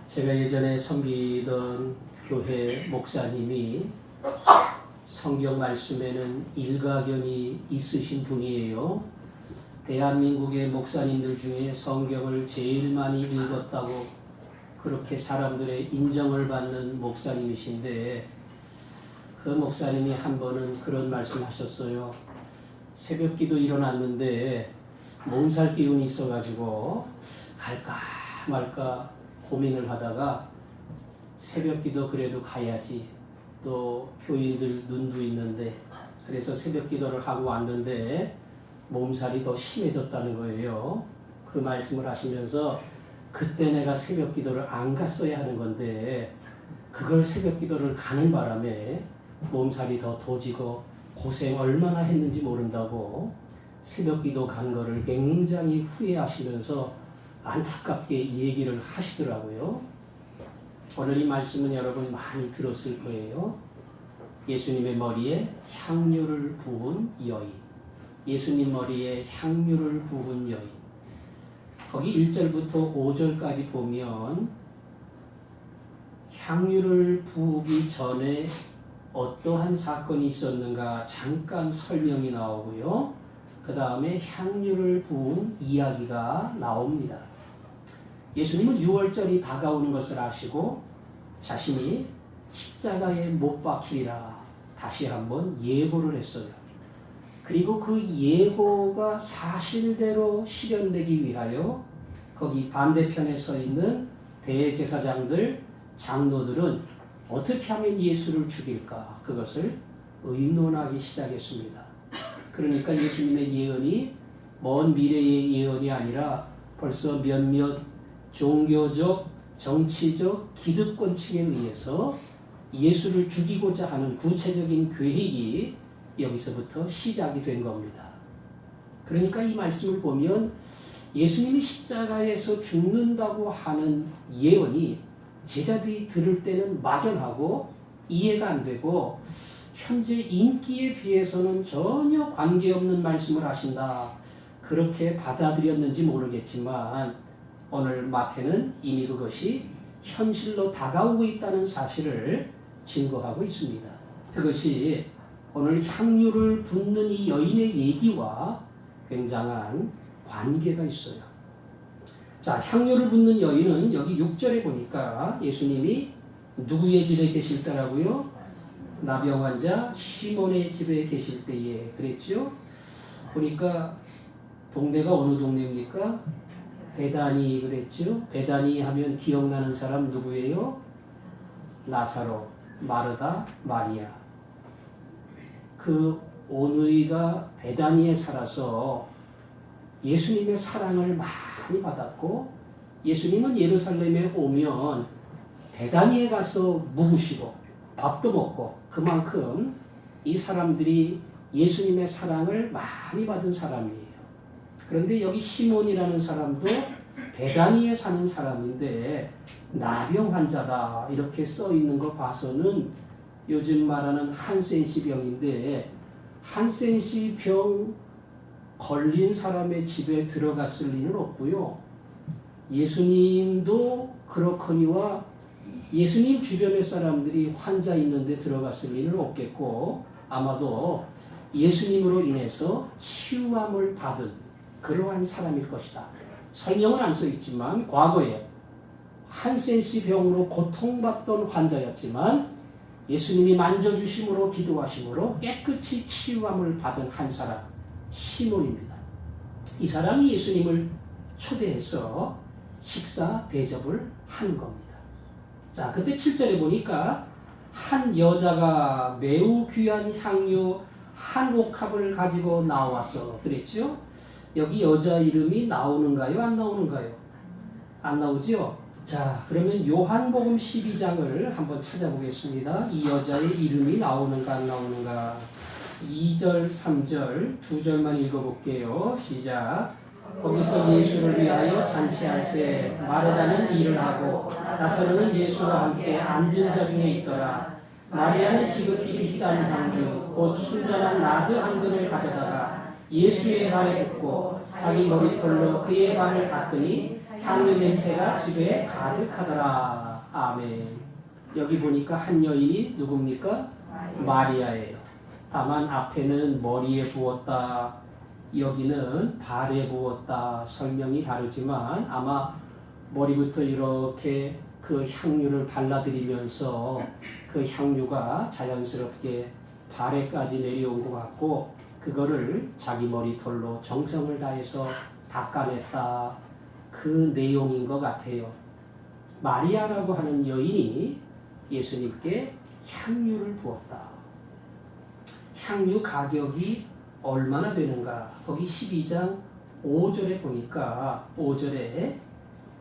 제가 예전에 섬기던 교회 목사님이 성경 말씀에는 일가견이 있으신 분이에요. 대한민국의 목사님들 중에 성경을 제일 많이 읽었다고 그렇게 사람들의 인정을 받는 목사님이신데, 그 목사님이 한 번은 그런 말씀 하셨어요. 새벽기도 일어났는데 몸살 기운이 있어가지고 갈까 말까 고민을 하다가 새벽기도 그래도 가야지, 또 교인들 눈도 있는데, 그래서 새벽기도를 하고 왔는데 몸살이 더 심해졌다는 거예요. 그 말씀을 하시면서 그때 내가 새벽기도를 안 갔어야 하는 건데 그걸 새벽기도를 가는 바람에 몸살이 더 도지고 고생 얼마나 했는지 모른다고 새벽기도 간 거를 굉장히 후회하시면서 안타깝게 얘기를 하시더라고요. 오늘 이 말씀은 여러분 많이 들었을 거예요. 예수님의 머리에 향유를 부은 여인. 예수님 머리에 향유를 부은 여인. 거기 1절부터 5절까지 보면 향유를 부으기 전에 어떠한 사건이 있었는가 잠깐 설명이 나오고요. 그 다음에 향유를 부은 이야기가 나옵니다. 예수님은 6월절이 다가오는 것을 아시고 자신이 십자가에 못 박히리라 다시 한번 예고를 했어요. 그리고 그 예고가 사실대로 실현되기 위하여 거기 반대편에 서 있는 대제사장들, 장로들은 어떻게 하면 예수를 죽일까, 그것을 의논하기 시작했습니다. 그러니까 예수님의 예언이 먼 미래의 예언이 아니라 벌써 몇몇 종교적, 정치적, 기득권층에 의해서 예수를 죽이고자 하는 구체적인 계획이 여기서부터 시작이 된 겁니다. 그러니까 이 말씀을 보면 예수님이 십자가에서 죽는다고 하는 예언이 제자들이 들을 때는 막연하고 이해가 안 되고 현재 인기에 비해서는 전혀 관계없는 말씀을 하신다, 그렇게 받아들였는지 모르겠지만 오늘 마태는 이미 그것이 현실로 다가오고 있다는 사실을 증거하고 있습니다. 그것이 오늘 향유를 붓는 이 여인의 얘기와 굉장한 관계가 있어요. 자, 향유를 붓는 여인은 여기 6절에 보니까 예수님이 누구의 집에 계실 때라고요? 나병 환자 시몬의 집에 계실 때에 그랬죠? 보니까 동네가 어느 동네입니까? 베다니 그랬죠? 베다니 하면 기억나는 사람 누구예요? 나사로, 마르다, 마리아. 그 오누이가 베다니에 살아서 예수님의 사랑을 많이 받았고, 예수님은 예루살렘에 오면 베다니에 가서 묵으시고 밥도 먹고, 그만큼 이 사람들이 예수님의 사랑을 많이 받은 사람이에요. 그런데 여기 시몬이라는 사람도 베다니에 사는 사람인데 나병 환자다 이렇게 써 있는 거 봐서는 요즘 말하는 한센시 병인데, 한센시 병 걸린 사람의 집에 들어갔을 리는 없고요. 예수님도 그렇거니와 예수님 주변의 사람들이 환자 있는데 들어갔을 리는 없겠고, 아마도 예수님으로 인해서 치유함을 받은 그러한 사람일 것이다. 설명은 안 써 있지만 과거에 한센시 병으로 고통받던 환자였지만 예수님이 만져주심으로 기도하심으로 깨끗이 치유함을 받은 한 사람, 시몬입니다. 이 사람이 예수님을 초대해서 식사 대접을 한 겁니다. 자, 그때 7절에 보니까 한 여자가 매우 귀한 향유 한 옥합을 가지고 나와서 그랬죠? 여기 여자 이름이 나오는가요? 안 나오는가요? 안 나오죠? 자, 그러면 요한복음 12장을 한번 찾아보겠습니다. 이 여자의 이름이 나오는가 안 나오는가. 2절, 3절 두 절만 읽어볼게요. 시작. 거기서 예수를 위하여 잔치할세 마르다는 일을 하고 나사로는 예수와 함께 앉은 자 중에 있더라. 마리아는 지극히 비싼 향유 곧 순전한 나드 한 근을 가져다가 예수의 발에 붓고 자기 머리털로 그의 발을 닦으니 향유 냄새가 집에 가득하더라. 아멘. 여기 보니까 한 여인이 누굽니까? 마리아예요. 다만 앞에는 머리에 부었다, 여기는 발에 부었다. 설명이 다르지만 아마 머리부터 이렇게 그 향유를 발라드리면서 그 향유가 자연스럽게 발에까지 내려온 것 같고, 그거를 자기 머리털로 정성을 다해서 닦아냈다. 그 내용인 것 같아요. 마리아라고 하는 여인이 예수님께 향유를 부었다. 향유 가격이 얼마나 되는가? 거기 12장 5절에 보니까 5절에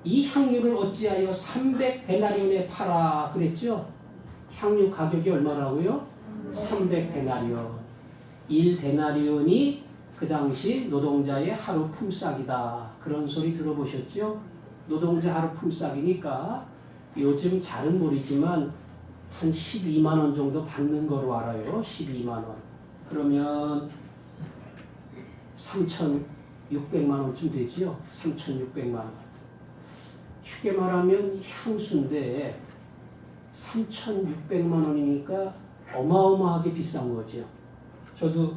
이 향유를 어찌하여 300데나리온에 팔아 그랬죠? 향유 가격이 얼마라고요? 300데나리온. 1데나리온이 그 당시 노동자의 하루 품삯이다. 그런 소리 들어보셨죠? 노동자 하루 품삯이니까 요즘 잘은 모르지만 한 12만 원 정도 받는 거로 알아요. 12만 원. 그러면 3,600만 원쯤 되지요. 3,600만 원. 쉽게 말하면 향수인데 3,600만 원이니까 어마어마하게 비싼 거죠. 저도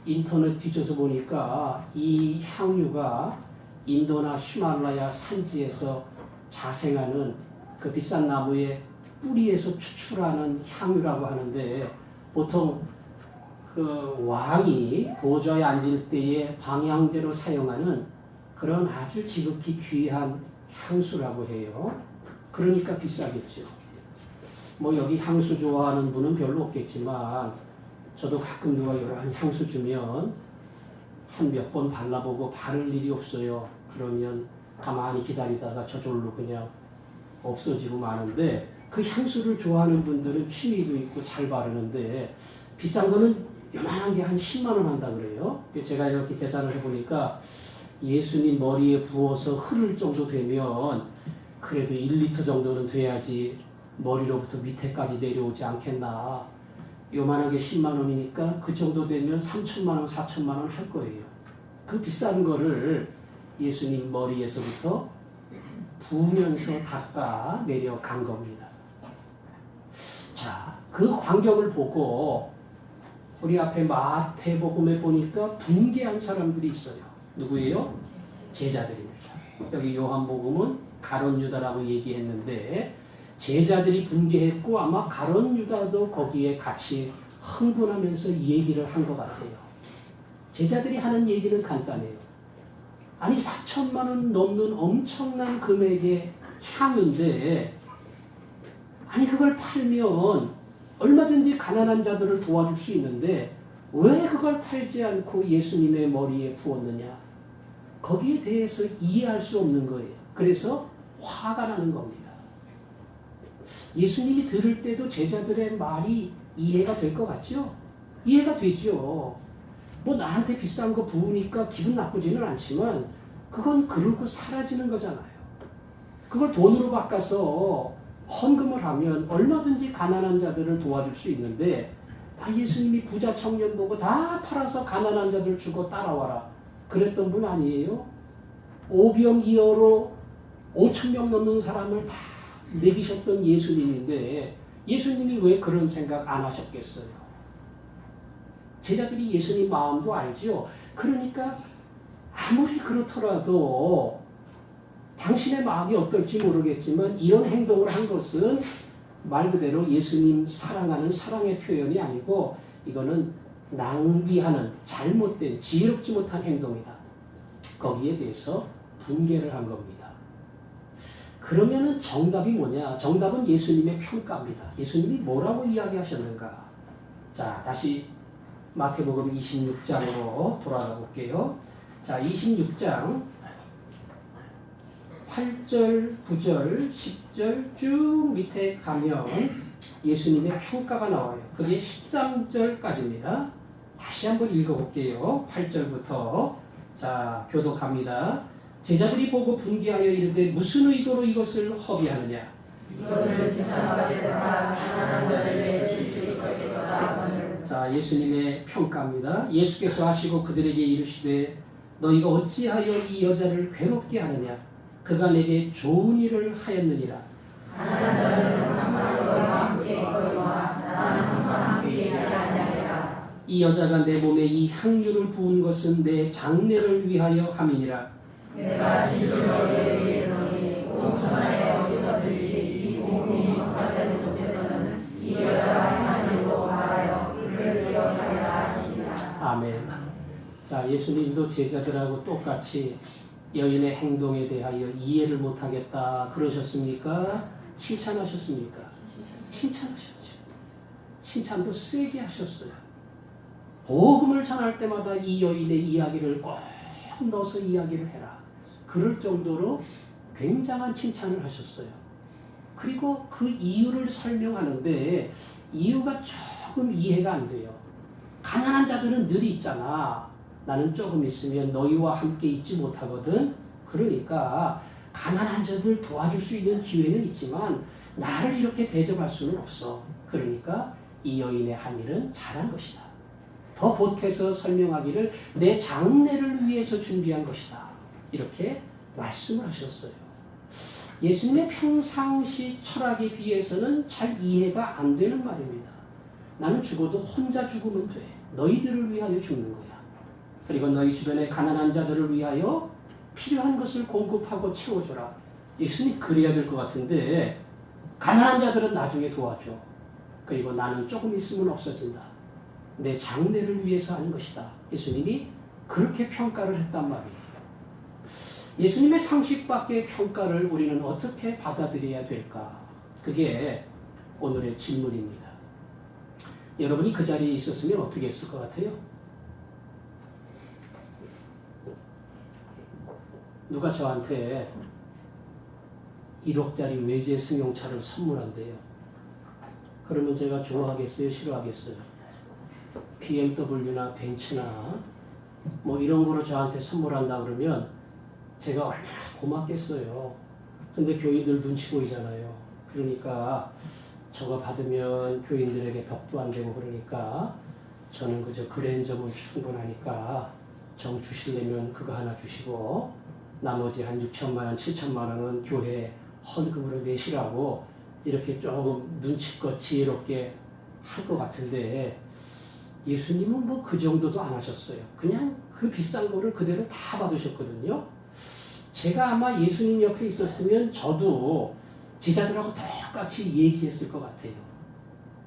인터넷 뒤져서 보니까 이 향유가 인도나 히말라야 산지에서 자생하는 그 비싼 나무의 뿌리에서 추출하는 향유라고 하는데, 보통 그 왕이 보좌에 앉을 때에 방향제로 사용하는 그런 아주 지극히 귀한 향수라고 해요. 그러니까 비싸겠죠. 뭐 여기 향수 좋아하는 분은 별로 없겠지만 저도 가끔 누가 여러 향수 주면 한 몇 번 발라보고 바를 일이 없어요. 그러면 가만히 기다리다가 저절로 그냥 없어지고 마는데, 그 향수를 좋아하는 분들은 취미도 있고 잘 바르는데 비싼 거는 요만한 게 한 10만 원 한다 그래요. 제가 이렇게 계산을 해보니까 예수님 머리에 부어서 흐를 정도 되면 그래도 1리터 정도는 돼야지 머리로부터 밑에까지 내려오지 않겠나. 요만한 게 10만 원이니까 그 정도 되면 3천만 원, 4천만 원 할 거예요. 그 비싼 거를 예수님 머리에서부터 부으면서 닦아 내려간 겁니다. 자, 그 광경을 보고 우리 앞에 마태복음에 보니까 붕괴한 사람들이 있어요. 누구예요? 제자들입니다. 여기 요한복음은 가룟 유다라고 얘기했는데 제자들이 붕괴했고 아마 가룟 유다도 거기에 같이 흥분하면서 얘기를 한 것 같아요. 제자들이 하는 얘기는 간단해요. 아니 4천만 원 넘는 엄청난 금액의 향유인데, 아니 그걸 팔면 얼마든지 가난한 자들을 도와줄 수 있는데 왜 그걸 팔지 않고 예수님의 머리에 부었느냐. 거기에 대해서 이해할 수 없는 거예요. 그래서 화가 나는 겁니다. 예수님이 들을 때도 제자들의 말이 이해가 될 것 같죠? 이해가 되죠. 뭐 나한테 비싼 거 부으니까 기분 나쁘지는 않지만 그건 그러고 사라지는 거잖아요. 그걸 돈으로 바꿔서 헌금을 하면 얼마든지 가난한 자들을 도와줄 수 있는데, 예수님이 부자 청년 보고 다 팔아서 가난한 자들 주고 따라와라 그랬던 분 아니에요? 오병이어로 5,000명 넘는 사람을 다 먹이셨던 예수님인데 예수님이 왜 그런 생각 안 하셨겠어요? 제자들이 예수님 마음도 알지요. 그러니까 아무리 그렇더라도 당신의 마음이 어떨지 모르겠지만 이런 행동을 한 것은 말 그대로 예수님 사랑하는 사랑의 표현이 아니고 이거는 낭비하는 잘못된 지혜롭지 못한 행동이다. 거기에 대해서 분개를 한 겁니다. 그러면은 정답이 뭐냐? 정답은 예수님의 평가입니다. 예수님이 뭐라고 이야기하셨는가? 자, 다시 마태복음 26장으로 돌아가 볼게요. 자, 26장 8절, 9절, 10절 쭉 밑에 가면 예수님의 평가가 나와요. 그게 13절까지입니다. 다시 한번 읽어볼게요. 8절부터. 자, 교독합니다. 제자들이 보고 분개하여 이르되 무슨 의도로 이것을 허비하느냐? 자, 예수님의 평가입니다. 예수께서 하시고 그들에게 이르시되 너희가 어찌하여 이 여자를 괴롭게 하느냐? 그가 내게 좋은 일을 하였느니라. 가난한 자들은 항상 너희와 함께 있거니와 나는 항상 함께 있지 아니하리라. 이 여자가 내 몸에 이 향유를 부은 것은 내 장례를 위하여 함이니라. 내가 진실로 너희에게 이르노니 온 천하에 어디서든지 이 복음이 전파되는 곳에서는 이 여자가 행한 일로 말하여 그를 기억하리라 하시니라. 아멘. 자, 예수님도 제자들하고 똑같이 여인의 행동에 대하여 이해를 못하겠다 그러셨습니까? 칭찬하셨습니까? 칭찬하셨죠. 칭찬도 세게 하셨어요. 복음을 전할 때마다 이 여인의 이야기를 꼭 넣어서 이야기를 해라. 그럴 정도로 굉장한 칭찬을 하셨어요. 그리고 그 이유를 설명하는데 이유가 조금 이해가 안 돼요. 가난한 자들은 늘 있잖아. 나는 조금 있으면 너희와 함께 있지 못하거든. 그러니까 가난한 자들 도와줄 수 있는 기회는 있지만 나를 이렇게 대접할 수는 없어. 그러니까 이 여인의 한 일은 잘한 것이다. 더 보태서 설명하기를 내 장례를 위해서 준비한 것이다. 이렇게 말씀을 하셨어요. 예수님의 평상시 철학에 비해서는 잘 이해가 안 되는 말입니다. 나는 죽어도 혼자 죽으면 돼. 너희들을 위하여 죽는 거야. 그리고 너희 주변의 가난한 자들을 위하여 필요한 것을 공급하고 채워줘라. 예수님 그래야 될 것 같은데 가난한 자들은 나중에 도와줘. 그리고 나는 조금 있으면 없어진다. 내 장래를 위해서 하는 것이다. 예수님이 그렇게 평가를 했단 말이에요. 예수님의 상식 밖의 평가를 우리는 어떻게 받아들여야 될까? 그게 오늘의 질문입니다. 여러분이 그 자리에 있었으면 어떻게 했을 것 같아요? 누가 저한테 1억짜리 외제 승용차를 선물한대요. 그러면 제가 좋아하겠어요? 싫어하겠어요? BMW나 벤츠나 뭐 이런 거로 저한테 선물한다 그러면 제가 얼마나 고맙겠어요. 근데 교인들 눈치 보이잖아요. 그러니까 저거 받으면 교인들에게 덕도 안 되고 그러니까 저는 그저 그랜저면 충분하니까 정 주시려면 그거 하나 주시고 나머지 한 6천만 원, 7천만 원은 교회 헌금으로 내시라고 이렇게 조금 눈치껏 지혜롭게 할 것 같은데 예수님은 뭐 그 정도도 안 하셨어요. 그냥 그 비싼 거를 그대로 다 받으셨거든요. 제가 아마 예수님 옆에 있었으면 저도 제자들하고 똑같이 얘기했을 것 같아요.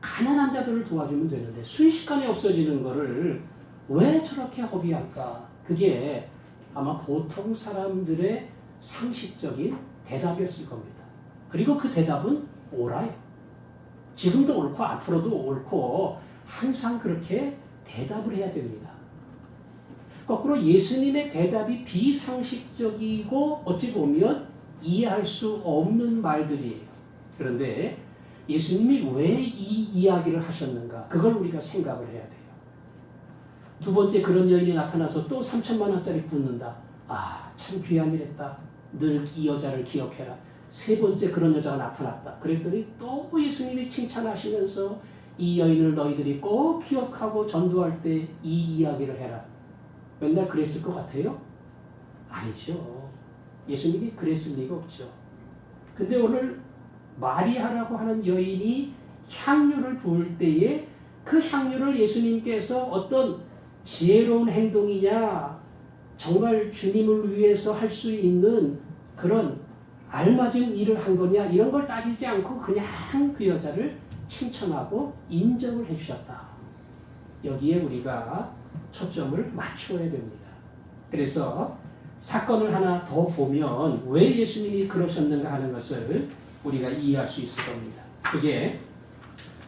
가난한 자들을 도와주면 되는데 순식간에 없어지는 거를 왜 저렇게 허비할까? 그게 아마 보통 사람들의 상식적인 대답이었을 겁니다. 그리고 그 대답은 옳아요. 지금도 옳고 앞으로도 옳고 항상 그렇게 대답을 해야 됩니다. 거꾸로 예수님의 대답이 비상식적이고 어찌 보면 이해할 수 없는 말들이에요. 그런데 예수님이 왜 이 이야기를 하셨는가? 그걸 우리가 생각을 해야 돼요. 두 번째 그런 여인이 나타나서 또 3천만 원짜리 붓는다. 아, 참 귀한 일 했다. 늘 이 여자를 기억해라. 세 번째 그런 여자가 나타났다. 그랬더니 또 예수님이 칭찬하시면서 이 여인을 너희들이 꼭 기억하고 전도할 때 이 이야기를 해라. 맨날 그랬을 것 같아요? 아니죠. 예수님이 그랬을 리가 없죠. 근데 오늘 마리아라고 하는 여인이 향유를 부을 때에 그 향유를 예수님께서 어떤 지혜로운 행동이냐, 정말 주님을 위해서 할 수 있는 그런 알맞은 일을 한 거냐, 이런 걸 따지지 않고 그냥 그 여자를 칭찬하고 인정을 해주셨다. 여기에 우리가 초점을 맞추어야 됩니다. 그래서 사건을 하나 더 보면 왜 예수님이 그러셨는가 하는 것을 우리가 이해할 수 있을 겁니다. 그게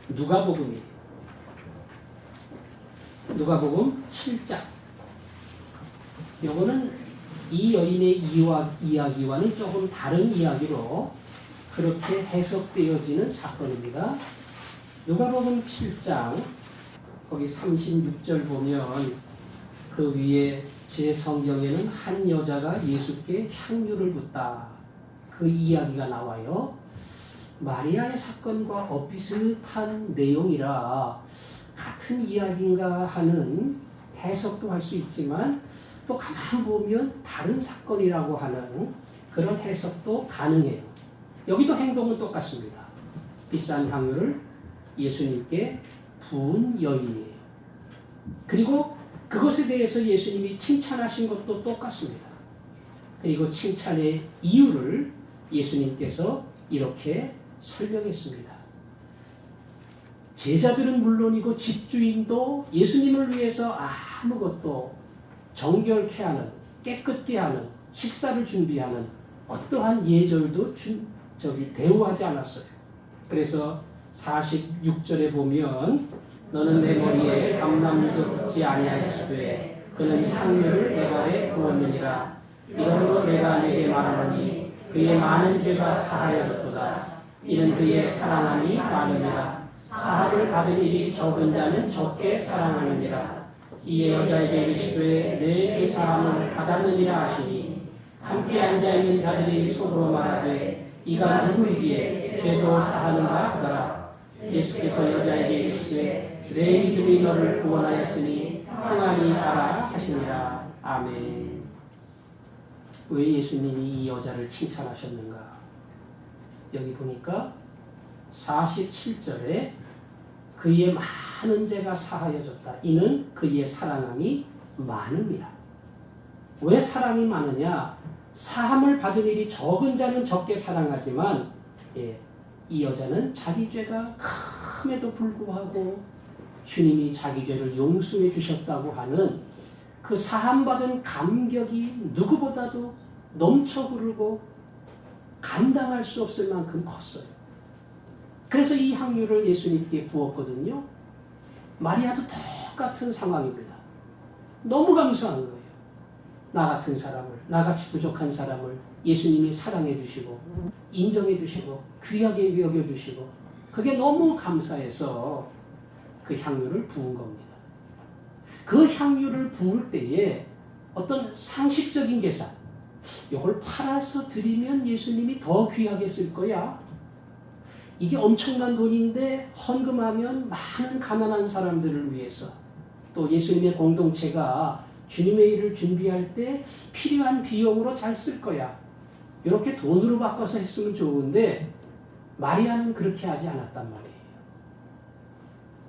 누가복음이에요. 누가복음 7장. 요거는 이 여인의 이야기와는 조금 다른 이야기로 그렇게 해석되어지는 사건입니다. 누가복음 7장 거기 36절 보면 그 위에 제 성경에는 한 여자가 예수께 향유를 붓다. 그 이야기가 나와요. 마리아의 사건과 비슷한 내용이라 같은 이야기인가 하는 해석도 할 수 있지만 또 가만 보면 다른 사건이라고 하는 그런 해석도 가능해요. 여기도 행동은 똑같습니다. 비싼 향유를 예수님께 부은 여인이에요. 그리고 그것에 대해서 예수님이 칭찬하신 것도 똑같습니다. 그리고 칭찬의 이유를 예수님께서 이렇게 설명했습니다. 제자들은 물론이고 집주인도 예수님을 위해서 아무것도 정결케 하는, 깨끗게 하는, 식사를 준비하는 어떠한 예절도 대우하지 않았어요. 그래서 46절에 보면 너는 내 머리에 감람유도 붓지 아니하였으되 그는 향유를 내 발에 부었느니라. 이러므로 내가 네게 말하노니 그의 많은 죄가 사하여졌도다. 이는 그의 사랑함이 많으니라. 사함을 받은 일이 적은 자는 적게 사랑하느니라. 이에 여자에게 이르시되 내 죄 사함을 받았느니라 하시니 함께 앉아있는 자들이 속으로 말하되 이가 누구이기에 죄도 사하는가 하더라. 예수께서 여자에게 이르시되 내 믿음이 너를 구원하였으니 평안히 가라 하시니라. 아멘. 왜 예수님이 이 여자를 칭찬하셨는가? 여기 보니까 47절에 그의 많은 죄가 사하여졌다. 이는 그의 사랑함이 많음이라. 왜 사랑이 많으냐? 사함을 받은 일이 적은 자는 적게 사랑하지만 이 여자는 자기 죄가 큼에도 불구하고 주님이 자기 죄를 용서해 주셨다고 하는 그 사함받은 감격이 누구보다도 넘쳐 흐르고 감당할 수 없을 만큼 컸어요. 그래서 이 향유를 예수님께 부었거든요. 마리아도 똑같은 상황입니다. 너무 감사한 거예요. 나 같은 사람을, 나같이 부족한 사람을 예수님이 사랑해 주시고 인정해 주시고 귀하게 여겨 주시고 그게 너무 감사해서 그 향유를 부은 겁니다. 그 향유를 부을 때에 어떤 상식적인 계산, 이걸 팔아서 드리면 예수님이 더 귀하게 쓸 거야. 이게 엄청난 돈인데 헌금하면 많은 가난한 사람들을 위해서 또 예수님의 공동체가 주님의 일을 준비할 때 필요한 비용으로 잘 쓸 거야. 이렇게 돈으로 바꿔서 했으면 좋은데 마리아는 그렇게 하지 않았단 말이에요.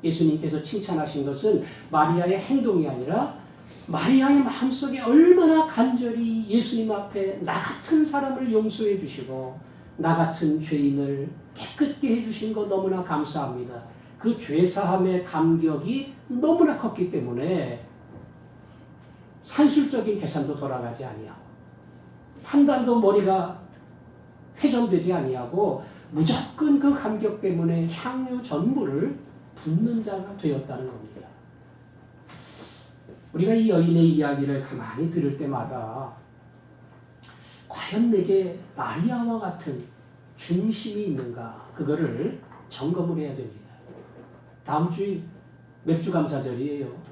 예수님께서 칭찬하신 것은 마리아의 행동이 아니라 마리아의 마음속에 얼마나 간절히 예수님 앞에 나 같은 사람을 용서해 주시고 나 같은 죄인을 깨끗게 해주신 거 너무나 감사합니다. 그 죄사함의 감격이 너무나 컸기 때문에 산술적인 계산도 돌아가지 아니하고 판단도 머리가 회전되지 아니하고 무조건 그 감격 때문에 향유 전부를 붓는 자가 되었다는 겁니다. 우리가 이 여인의 이야기를 가만히 들을 때마다 과연 내게 마리아와 같은 중심이 있는가? 그거를 점검을 해야 됩니다. 다음 주에 맥주감사절이에요.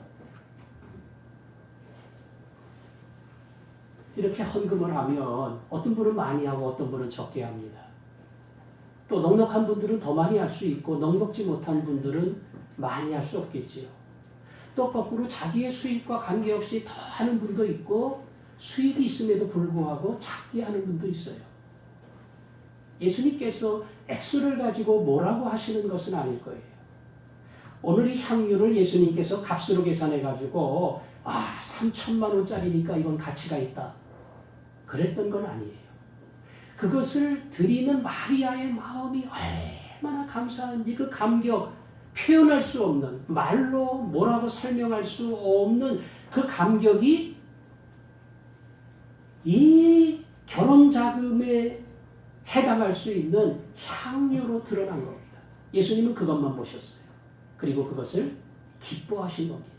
이렇게 헌금을 하면 어떤 분은 많이 하고 어떤 분은 적게 합니다. 또 넉넉한 분들은 더 많이 할 수 있고 넉넉지 못한 분들은 많이 할 수 없겠지요. 또 거꾸로 자기의 수입과 관계없이 더 하는 분도 있고 수입이 있음에도 불구하고 작게 하는 분도 있어요. 예수님께서 액수를 가지고 뭐라고 하시는 것은 아닐 거예요. 오늘 이 향유를 예수님께서 값으로 계산해가지고 3천만 원짜리니까 이건 가치가 있다. 그랬던 건 아니에요. 그것을 드리는 마리아의 마음이 얼마나 감사한지 그 감격, 표현할 수 없는, 말로 뭐라고 설명할 수 없는 그 감격이 이 결혼 자금에 해당할 수 있는 향유로 드러난 겁니다. 예수님은 그것만 보셨어요. 그리고 그것을 기뻐하신 겁니다.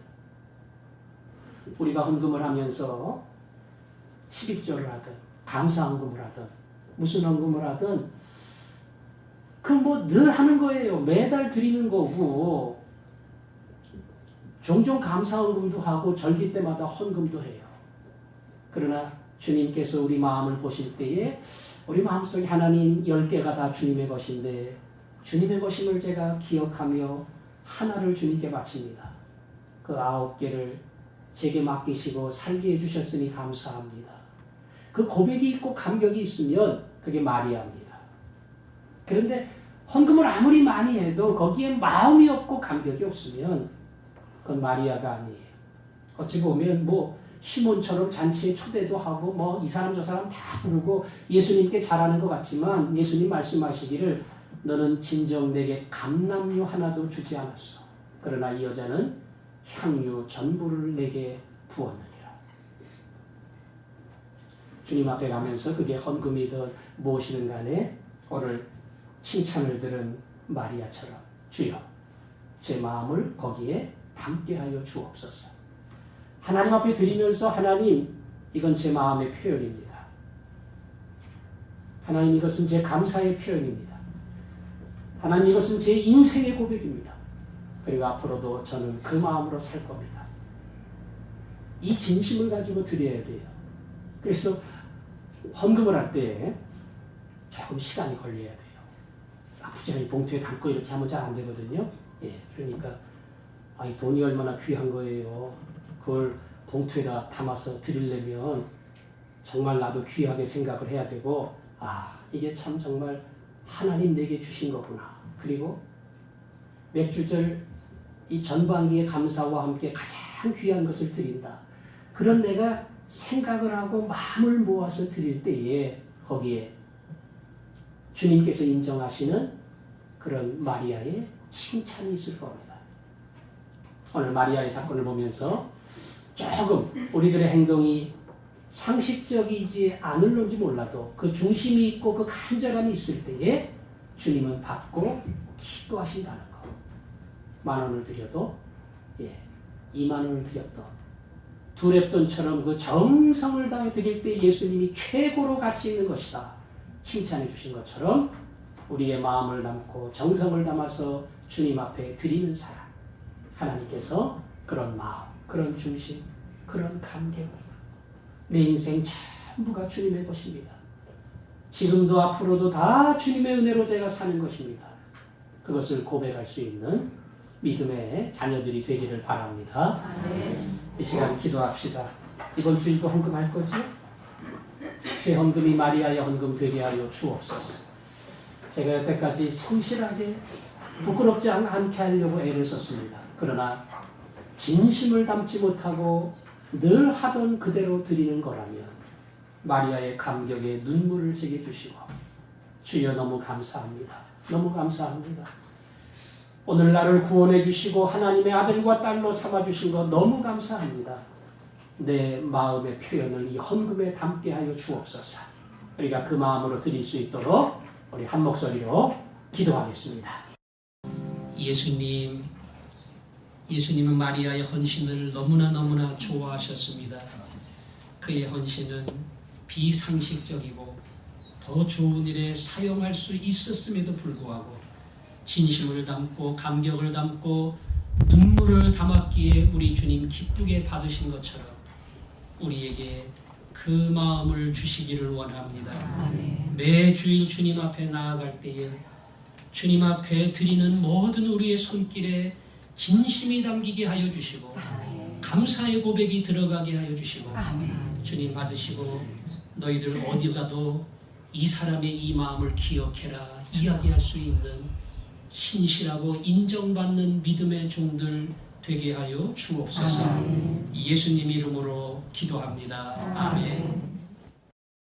우리가 헌금을 하면서 11조를 하든 감사 헌금을 하든 무슨 헌금을 하든 그건 뭐 늘 하는 거예요. 매달 드리는 거고 종종 감사 헌금도 하고 절기 때마다 헌금도 해요. 그러나 주님께서 우리 마음을 보실 때에 우리 마음속에 하나님 10개가 다 주님의 것인데 주님의 것임을 제가 기억하며 하나를 주님께 바칩니다. 그 9개를 제게 맡기시고 살게 해주셨으니 감사합니다. 그 고백이 있고 감격이 있으면 그게 마리아입니다. 그런데 헌금을 아무리 많이 해도 거기에 마음이 없고 감격이 없으면 그건 마리아가 아니에요. 어찌 보면 뭐 시몬처럼 잔치에 초대도 하고 뭐 이 사람 저 사람 다 부르고 예수님께 잘하는 것 같지만 예수님 말씀하시기를 너는 진정 내게 감람유 하나도 주지 않았어. 그러나 이 여자는 향유 전부를 내게 부었느니라. 주님 앞에 가면서 그게 헌금이든 무엇이든 간에 오늘 칭찬을 들은 마리아처럼 주여 제 마음을 거기에 담게 하여 주옵소서. 하나님 앞에 드리면서 하나님 이건 제 마음의 표현입니다. 하나님 이것은 제 감사의 표현입니다. 하나님 이것은 제 인생의 고백입니다. 그리고 앞으로도 저는 그 마음으로 살 겁니다. 이 진심을 가지고 드려야 돼요. 그래서 헌금을 할 때 조금 시간이 걸려야 돼요. 부지런히 봉투에 담고 이렇게 하면 잘 안 되거든요. 예, 그러니까 이 돈이 얼마나 귀한 거예요. 그걸 봉투에다 담아서 드리려면 정말 나도 귀하게 생각을 해야 되고 이게 참 정말 하나님 내게 주신 거구나. 그리고 맥주절 이 전반기의 감사와 함께 가장 귀한 것을 드린다. 그런 내가 생각을 하고 마음을 모아서 드릴 때에 거기에 주님께서 인정하시는 그런 마리아의 칭찬이 있을 겁니다. 오늘 마리아의 사건을 보면서 조금 우리들의 행동이 상식적이지 않을런지 몰라도 그 중심이 있고 그 간절함이 있을 때에 주님은 받고 기도하신다는 거. 10,000원을 드려도 20,000원을 드렸던 두렙돈처럼 그 정성을 다해 드릴 때 예수님이 최고로 가치 있는 것이다. 칭찬해 주신 것처럼 우리의 마음을 담고 정성을 담아서 주님 앞에 드리는 사람. 하나님께서 그런 마음, 그런 중심, 그런 감격, 내 인생 전부가 주님의 것입니다. 지금도 앞으로도 다 주님의 은혜로 제가 사는 것입니다. 그것을 고백할 수 있는 믿음의 자녀들이 되기를 바랍니다. 이 시간 기도합시다. 이번 주일도 헌금할 거죠? 제 헌금이 마리아의 헌금 되게 하여 주옵소서. 제가 여태까지 성실하게 부끄럽지 않게 하려고 애를 썼습니다. 그러나 진심을 담지 못하고 늘 하던 그대로 드리는 거라면 마리아의 감격에 눈물을 제게 주시고 주여 너무 감사합니다. 너무 감사합니다. 오늘 나를 구원해 주시고 하나님의 아들과 딸로 삼아 주신 것 너무 감사합니다. 내 마음의 표현을 이 헌금에 담게 하여 주옵소서. 우리가 그 마음으로 드릴 수 있도록 우리 한 목소리로 기도하겠습니다. 예수님은 마리아의 헌신을 너무나 좋아하셨습니다. 그의 헌신은 비상식적이고 더 좋은 일에 사용할 수 있었음에도 불구하고 진심을 담고 감격을 담고 눈물을 담았기에 우리 주님 기쁘게 받으신 것처럼 우리에게 그 마음을 주시기를 원합니다. 매 주일 주님 앞에 나아갈 때에 주님 앞에 드리는 모든 우리의 손길에 진심이 담기게 하여 주시고 감사의 고백이 들어가게 하여 주시고 주님 받으시고 너희들 어디 가도 이 사람의 이 마음을 기억해라 이야기할 수 있는 신실하고 인정받는 믿음의 종들 되게 하여 주옵소서. 예수님 이름으로 기도합니다. 아멘.